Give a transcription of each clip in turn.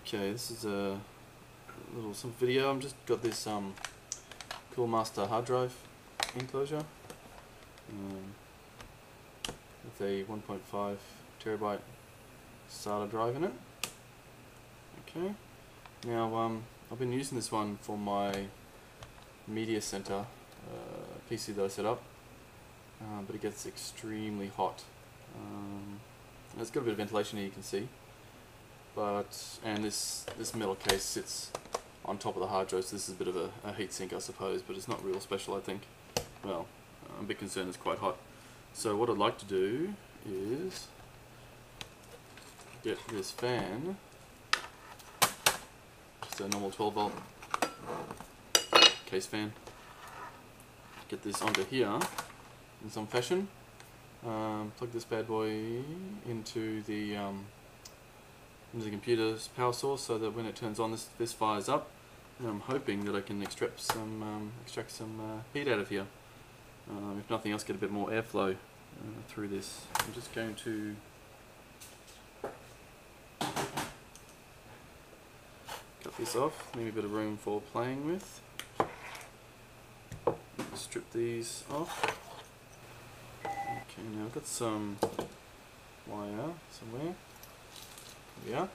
Okay, this is a little some video. I've just got this Cool Master hard drive enclosure with a 1.5 terabyte SATA drive in it. Okay, now I've been using this one for my media center PC that I set up, but it gets extremely hot. It's got a bit of ventilation here, you can see. And this metal case sits on top of the hard drive, so this is a bit of a heat sink, I suppose, but it's not real special, I think. Well, I'm a bit concerned it's quite hot. So what I'd like to do is get this fan, just a normal 12 volt case fan, get this onto here in some fashion, plug this bad boy into the computer's power source so that when it turns on this fires up, and I'm hoping that I can extract some heat out of here. If nothing else, get a bit more airflow through this. I'm just going to cut this off, leave a bit of room for playing with. Strip these off. Okay, now I've got some wire somewhere. Yeah,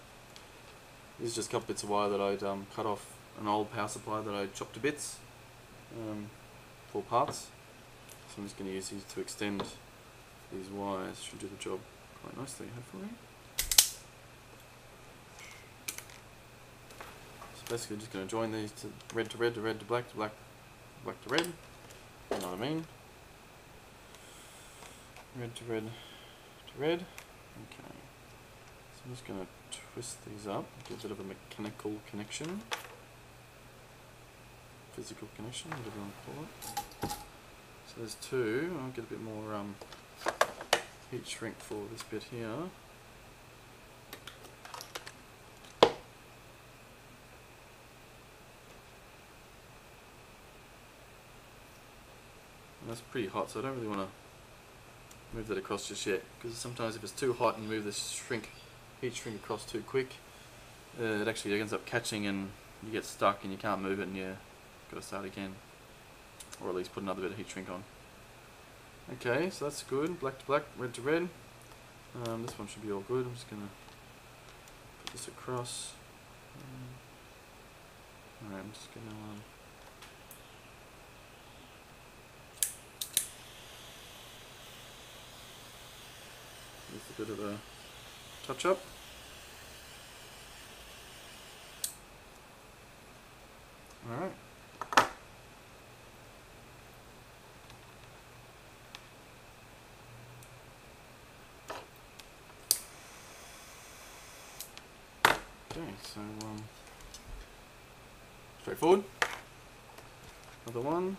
this is just a couple bits of wire that I'd cut off an old power supply that I chopped to bits for parts. So I'm just going to use these to extend these wires. Should do the job quite nicely, hopefully. So basically just going to join these to red to red to red to black to black, black to red. You know what I mean? Red to red to red. Okay. So I'm just going to twist these up, get a bit of a mechanical connection, physical connection, whatever you want to call it. So there's two. I'll get a bit more heat shrink for this bit here. And that's pretty hot, so I don't really want to move that across just yet, because sometimes if it's too hot and you move this heat shrink across too quick, it actually ends up catching and you get stuck and you can't move it and you've got to start again, or at least put another bit of heat shrink on. Okay, so that's good. Black to black, red to red. This one should be all good. I'm just going to put this across. Alright, I'm just going to with a bit of a touch up. Alright. Okay, so straightforward. Another one.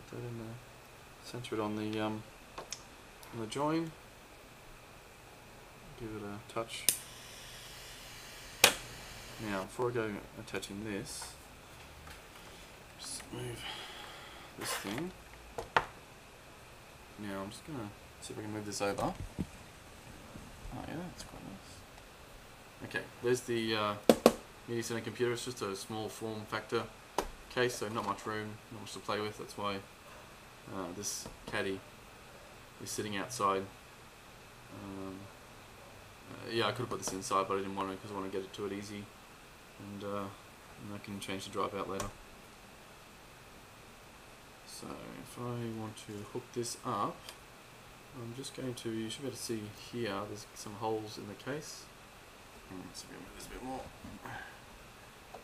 Put that in there. Center it on the join. Give it a touch. Now, before I go attaching this, just move this thing. Now I'm just gonna see if I can move this over. Oh yeah, that's quite nice. Okay, there's the media center computer. It's just a small form factor case, so not much room, not much to play with. That's why this Caddy is sitting outside. Yeah, I could have put this inside, but I didn't want to because I want to get it to it easy, and I can change the drive out later. So if I want to hook this up, I'm just going to, you should be able to see here, there's some holes in the case. Let's see if I can move this a bit more.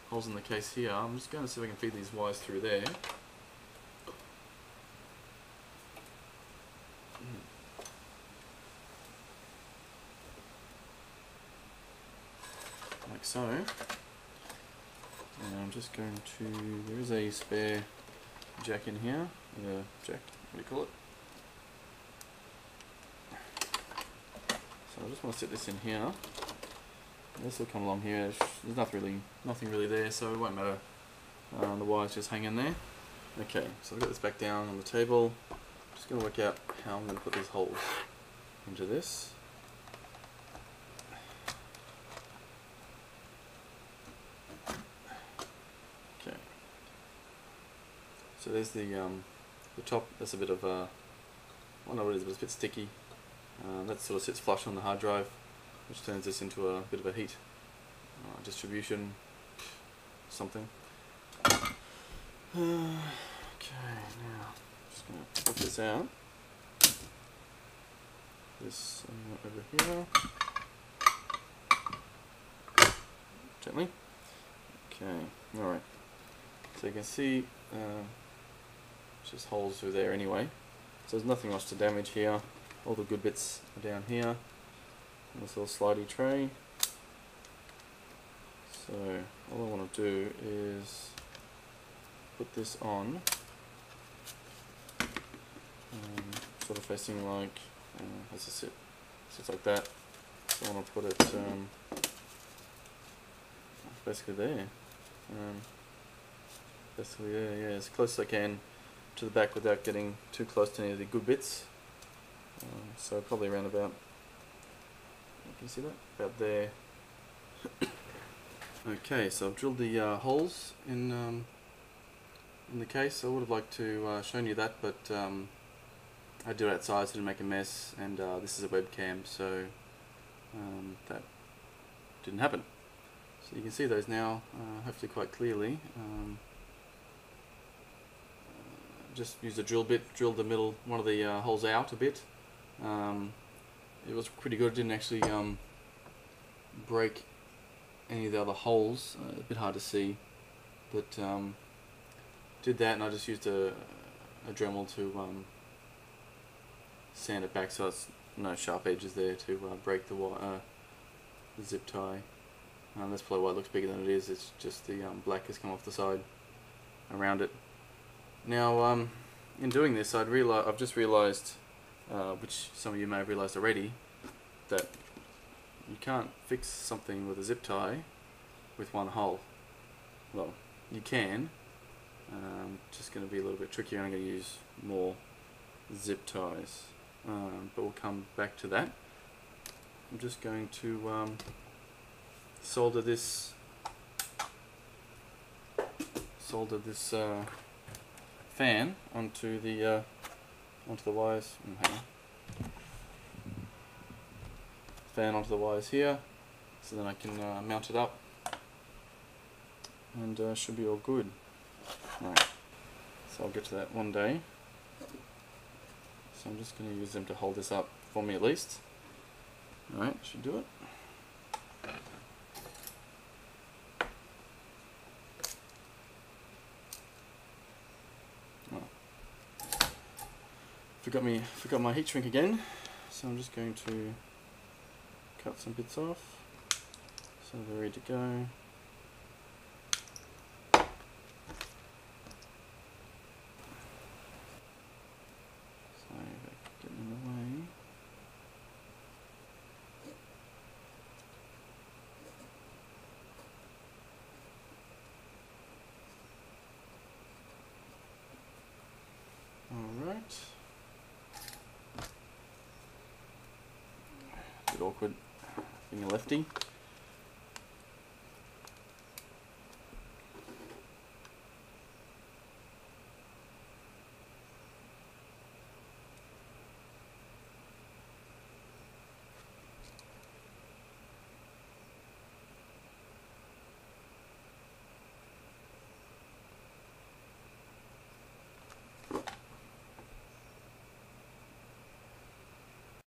Holes in the case here. I'm just going to see if I can feed these wires through there. Like so. And I'm just going to, there is a spare jack in here. Jack, what do you call it? So I just want to set this in here. This will come along here. There's nothing really there, so it won't matter. The wires just hang in there. Okay, so I've got this back down on the table. I'm just going to work out how I'm going to put these holes into this. So there's the top. That's a bit of a, well, not really, but it's a bit sticky. That sort of sits flush on the hard drive, which turns this into a bit of a heat distribution something. Okay, now just going to put this out. This over here. Gently. Okay, alright. So you can see just holes through there anyway. So there's nothing much to damage here. All the good bits are down here. This little slidey tray. So all I want to do is put this on, sort of facing like, how's it sit? Sits like that. So I want to put it basically there. Basically there, yeah, as close as I can to the back without getting too close to any of the good bits. So probably around about, can you see that? About there. Okay, so I've drilled the holes in the case. I would have liked to shown you that, but I did it outside so I didn't make a mess, and this is a webcam, so that didn't happen. So you can see those now, hopefully quite clearly. Just used a drill bit, drilled the middle, one of the holes out a bit. It was pretty good, it didn't actually break any of the other holes, a bit hard to see, but did that, and I just used a Dremel to sand it back so it's no sharp edges there to break the zip tie. That's probably why it looks bigger than it is. It's just the black has come off the side around it. Now, in doing this, I've just realised, which some of you may have realised already, that you can't fix something with a zip tie with one hole. Well, you can. Just going to be a little bit trickier. I'm going to use more zip ties, but we'll come back to that. I'm just going to solder this fan onto the wires. Hang on. Fan onto the wires here, so then I can mount it up, and should be all good. Right. So I'll get to that one day. So I'm just going to use them to hold this up for me at least. Alright, should do it. Forgot my heat shrink again, so I'm just going to cut some bits off, so they're ready to go. So that get in the way. All right. Bit awkward being a lefty.